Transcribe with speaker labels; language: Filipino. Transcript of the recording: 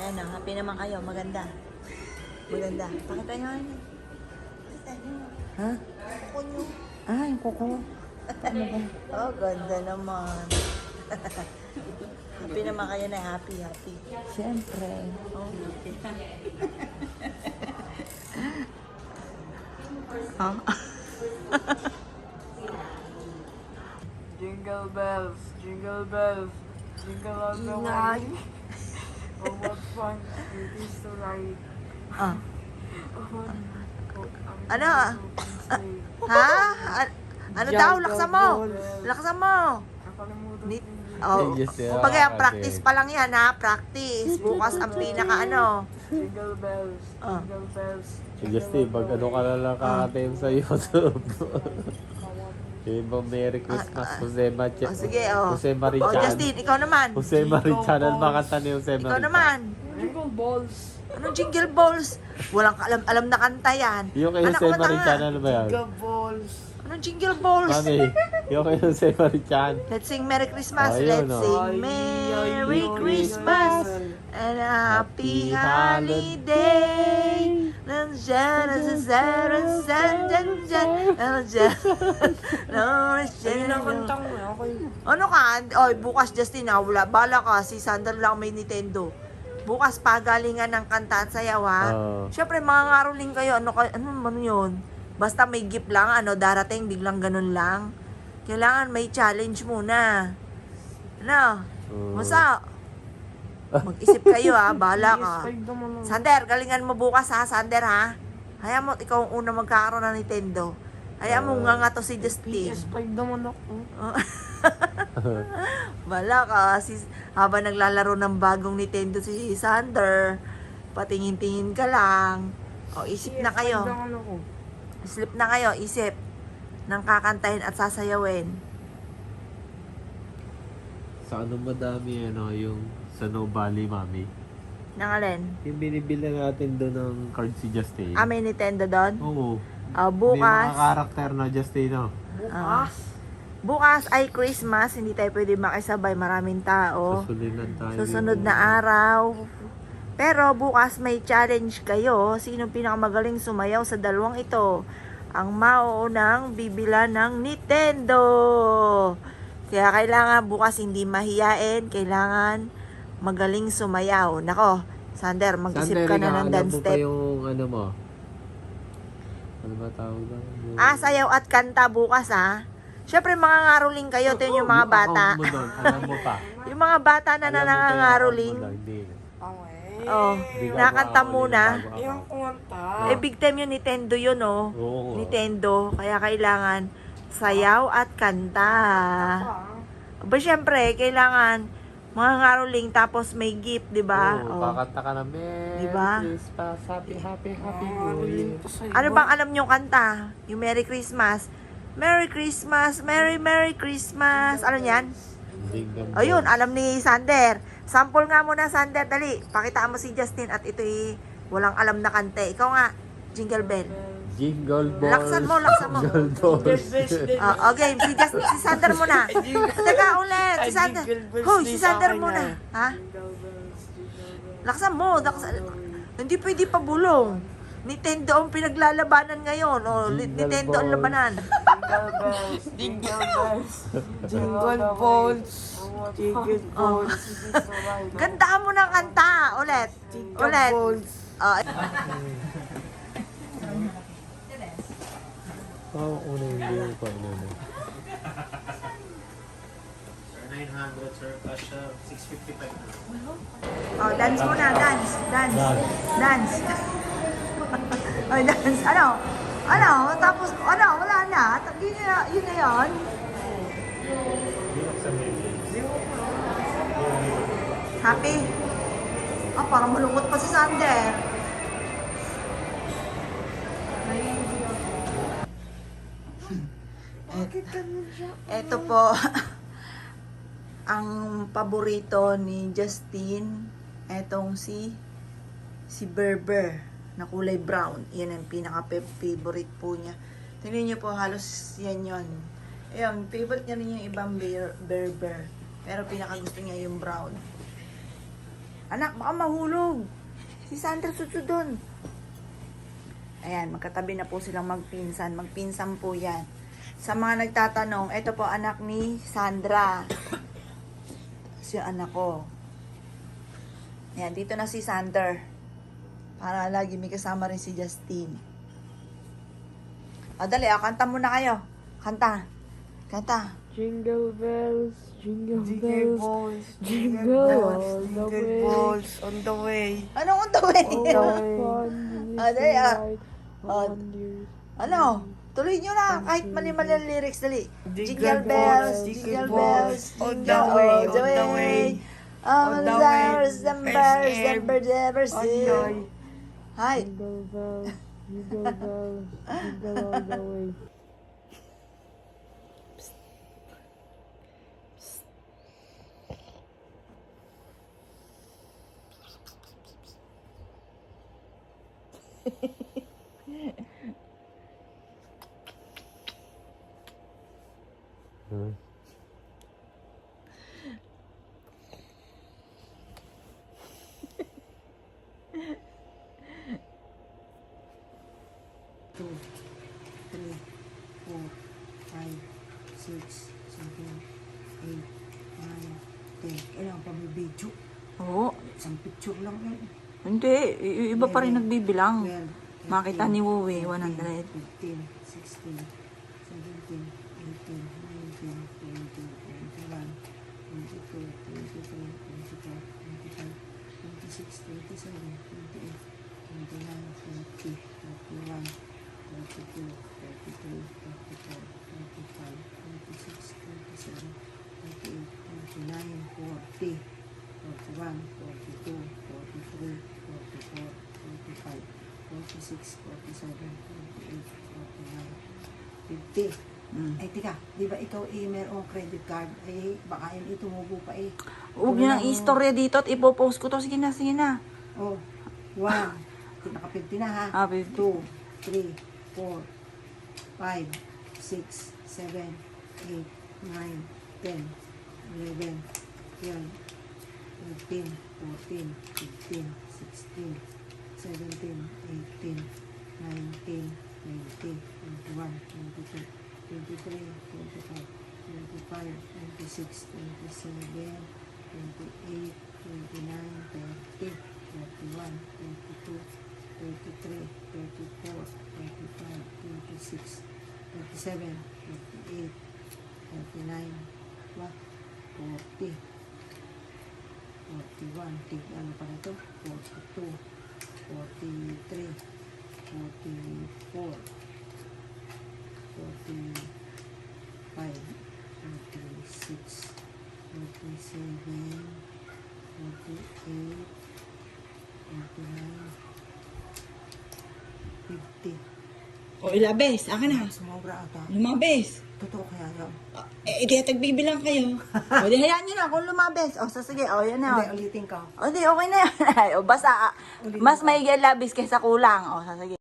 Speaker 1: Ayan o, happy naman kayo. Maganda. Maganda. Pakita nyo ano. Pakita nyo. Ha? Kuko nyo. Ah, yung kuko. Ano ba? Oh, ganda naman. Happy naman kayo na. Happy. Siyempre. Oh. Huh?
Speaker 2: Jingle bells, jingle bells, jingle all the way. Oh, what fun it is to ride.
Speaker 1: Ah.
Speaker 2: Oh,
Speaker 1: Ano? Ha? Ano daw? Laksan mo! Laksan mo!
Speaker 2: nakalimutan
Speaker 1: Ni
Speaker 2: ko.
Speaker 1: oh,
Speaker 3: Yes, yeah,
Speaker 1: kumbaga,
Speaker 3: kasi-
Speaker 1: practice pa lang yan ha. Practice. Bukas ang pinaka ano.
Speaker 2: Jingle bells,
Speaker 1: Ah.
Speaker 2: jingle bells.
Speaker 3: Si Justin, pag ano ka na lang kakatim sa YouTube. Yung ibang Merry Christmas, Jose Mache.
Speaker 1: Oh, sige, oh.
Speaker 3: Jose
Speaker 1: Oh,
Speaker 3: Marichan.
Speaker 1: Justin, ikaw naman.
Speaker 3: Jose Marichan, ano ba kanta ni Jose Marichan?
Speaker 1: Ikaw naman.
Speaker 2: Jingle balls.
Speaker 1: Anong jingle balls? Walang alam na kanta yan.
Speaker 3: Yung kay
Speaker 1: Anak
Speaker 3: Jose
Speaker 1: ko, tanga.
Speaker 3: Marichan, ano ba yan?
Speaker 2: Jingle balls.
Speaker 1: Anong jingle balls?
Speaker 3: Mami, yung kay Jose Marichan.
Speaker 1: Let's sing Merry Christmas.
Speaker 3: Oh, yun,
Speaker 1: Let's
Speaker 3: oh.
Speaker 1: sing Merry Christmas and a Happy Holiday.
Speaker 2: Kinakantang mo, okay.
Speaker 1: Ano ka? Oy, bukas Justin ha, wala. Bala ka, si Sander lang may Nintendo. Bukas pagalingan ng kanta at sayaw ha.
Speaker 3: Oo.
Speaker 1: Siyempre, mga ngaruling kayo. Ano yun? Basta may gift lang, darating, biglang ganun lang. Kailangan may challenge muna. Ano?
Speaker 3: Oo.
Speaker 1: Masa? Mag-isip kayo ha, bahala ka.
Speaker 2: PS5 naman lang.
Speaker 1: Sander, galingan mo bukas ha, Sander ha. Hayaan mo, ikaw ang unang magkakaroon ng Nintendo. Hayaan mo nga to si Justin.
Speaker 2: PS5 naman ako.
Speaker 1: Wala ka, habang naglalaro ng bagong Nintendo si Sander, patingin-tingin ka lang. O, isip na kayo.
Speaker 2: PS5 naman ako.
Speaker 1: Sleep na kayo, isip ng kakantahin at sasayawin.
Speaker 3: Sa ano madami, yung sa No Valley, Mami.
Speaker 1: Nang alin?
Speaker 3: Yung binibili natin doon ng card si Justin.
Speaker 1: May Nintendo doon?
Speaker 3: Oo. May mga
Speaker 1: Bukas.
Speaker 3: karakter na Justin, no?
Speaker 2: Bukas.
Speaker 1: Bukas ay Christmas, hindi tayo pwede makisabay, maraming tao.
Speaker 3: Susulinan tayo.
Speaker 1: Susunod na araw. Pero bukas may challenge kayo. Sino pinakamagaling sumayaw sa dalawang ito? Ang mauunang bibila ng Nintendo. Kaya kailangan bukas hindi mahiyain. Kailangan magaling sumayaw. Nako, Sander, mag-isip ka na ng dance
Speaker 3: Alam mo pa
Speaker 1: step.
Speaker 3: yung ano mo? Ano ba tawag doon?
Speaker 1: Sayaw at kanta bukas ha. Syempre mga ngaruling kayo. Ito yung mga bata.
Speaker 3: Account mo doon, alam mo pa.
Speaker 1: Yung mga bata na
Speaker 3: Alam mo pa yung
Speaker 1: nangangaruling.
Speaker 3: account mo doon, hindi.
Speaker 2: Okay.
Speaker 1: Oh,
Speaker 3: Hindi ka
Speaker 1: nakanta
Speaker 3: makakaulit
Speaker 1: muna.
Speaker 3: bago account.
Speaker 2: Yung kumanta.
Speaker 1: Big time yung Nintendo yun, oh.
Speaker 3: Oo nga.
Speaker 1: Nintendo. Kaya kailangan sayaw at kanta. Aba, syempre, kailangan mga ngaruling tapos may gift, di ba?
Speaker 3: Oo,
Speaker 1: Oh.
Speaker 3: kakanta ka na, Merry
Speaker 1: Diba?
Speaker 3: Christmas, Happy New Year.
Speaker 1: Ano bang alam nyo kanta? Yung Merry Christmas. Merry Christmas, Merry Christmas. Ano yan? Ayun, alam ni Sander. Sample nga muna, Sander. Dali, pakita mo si Justin at ito'y walang alam na kante. Ikaw nga, Jingle Bell.
Speaker 3: Jingle balls.
Speaker 1: Laksan mo.
Speaker 3: Jingle balls.
Speaker 1: Okay, si Sander muna. Teka, ulit. Si Sander. Hoy, si Sander muna. Ha? Laksan mo. Hindi pwede pa bulong. Nintendo ang pinaglalabanan ngayon. O, Nintendo ang labanan.
Speaker 2: Jingle bells. Jingle balls. Jingle balls.
Speaker 1: Gandaan mo ng kanta. Ulit. Ulit. Oh,
Speaker 3: Una yung pa ano.
Speaker 4: 900 sir, cash 655 na.
Speaker 1: oh, dance muna. Dance. Oh, dance. Ano? Tapos, wala na. Yun na yun. Happy? Parang malungkot pa si Sander. Ito po ang paborito ni Justin. Etong si Berber na kulay brown. Yan ang pinaka-favorite po niya. Tingnan niyo po, halos yan yun. Ayun, favorite niya rin yung ibang Berber. Pero pinaka gusto niya yung brown. Anak, baka mahulog. Si Sandra susud doon. Ayan, magkatabi na po silang magpinsan. Magpinsan po yan. Sa mga nagtatanong, ito po anak ni Sandra. Si anak ko. Ayan, dito na si Sander. Para lagi may kasama rin si Justin. O, dali, kanta muna kayo. Kanta. Kanta.
Speaker 2: Jingle bells, jingle
Speaker 1: Jingle
Speaker 2: bells,
Speaker 1: balls,
Speaker 2: jingle all the way.
Speaker 1: balls on the way. Anong on the way? Dali, Ano? Tuloy nyo na. Kahit mali-mali ang lyrics, dali. Jingle bells, jingle bells,
Speaker 2: on
Speaker 1: jingle all the way.
Speaker 2: on the way.
Speaker 1: Hi.
Speaker 2: Jingle bells, jingle bells, jingle all the way.
Speaker 3: Hmm.
Speaker 1: Two, three, four, five, six, seven, eight, nine, 10. Kailangan pa may video.
Speaker 5: Oo.
Speaker 1: Isang picture lang yun.
Speaker 5: Hindi. Iba pa rin nagbibilang.
Speaker 1: 12,
Speaker 5: Makita ni Wowie,
Speaker 1: 14,
Speaker 5: 100.
Speaker 1: 15, 16, 17, 18, 19, 20, 21, 22, 23, 24, 25, 26, 27, 28, 29, 30, 31, 32, 33, 34, 35, 36, 37, 38, 39, 40, 41, 42, 43, 44, 45, 46, 47, 48, 49, 50. Ay, tika, di ba ikaw merong credit card? Eh, baka yun tumubo pa eh.
Speaker 5: Huwag nyo nang istorya dito at ipopost ko to. Sige na, sige na.
Speaker 1: Oh, 1. Naka-50 na ha.
Speaker 5: Ah, 50.
Speaker 1: 2, 3, 4, 5, 6, 7, 8, 9, 10, 11, 12, 13, 14, 15, 16, 17, 18, 19, 20, 21, 22, 23, 24, 25, 26, 27, 28, 29, 30, 31, 32, 33, 34, 35, 36, 37, 38, 39, 40, 41, ano pa na ito? 42, 43, 44, 45, 46, 47, 48, 49, 50.
Speaker 5: O, ilabes. Akin na.
Speaker 1: Sumobra ata.
Speaker 5: Lumabes.
Speaker 1: Totoo kaya yun?
Speaker 5: Di tagbibilang kayo. O, di hayaan nyo na kung lumabes. O, sige. O, yan na.
Speaker 1: Hindi, ulitin ka.
Speaker 5: O, di, okay na yan. O, basta, mas may labis kaysa kulang. O, sige.